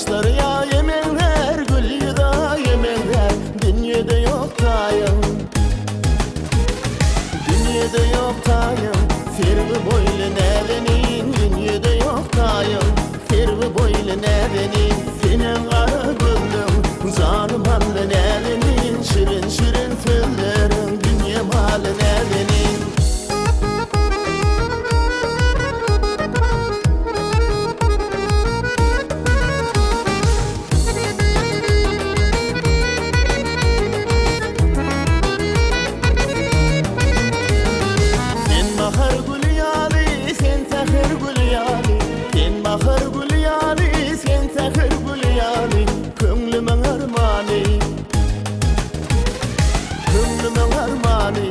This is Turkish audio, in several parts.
Yaşları ya yemenler, gül yuda yemenler. Dünyada yok tayım, dünyada yok tayım. Firvi boylu nevenin, dünyada yok tayım. Firvi boylu nevenin, senin kara gülüm. Zanım halı nevenin, şirin şirin tüllerin. Dünya malı nevenin. Bahar gül yali, sen tahir gül yali. Könlümün armani, könlümün armani.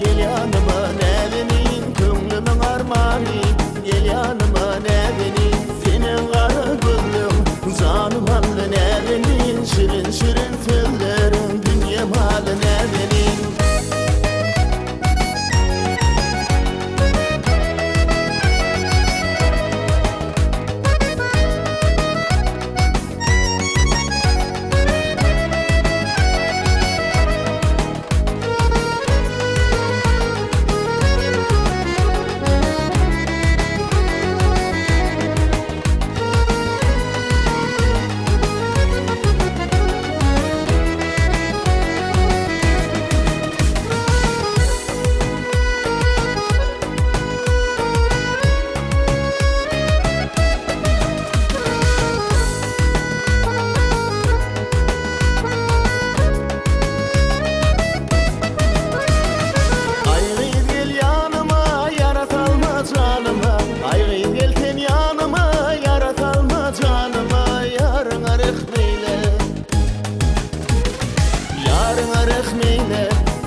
Gel yanıma nevenin, könlümün armani. Gel yanıma nevenin, senin kara gülüm. Zanım halı nevenin, şirin şirin tüllerin. Dünya malı nevenin.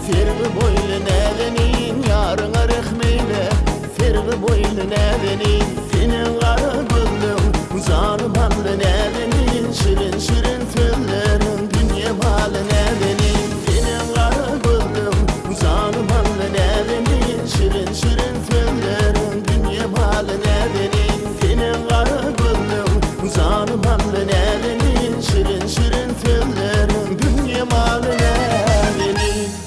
Firvi boylu nevenin, yarına rehmeyle. Firvi boylu nevenin, senin kara gülüm. Zanım halı nevenin, şirin şirin tüllerin. Dünya malı nevenin.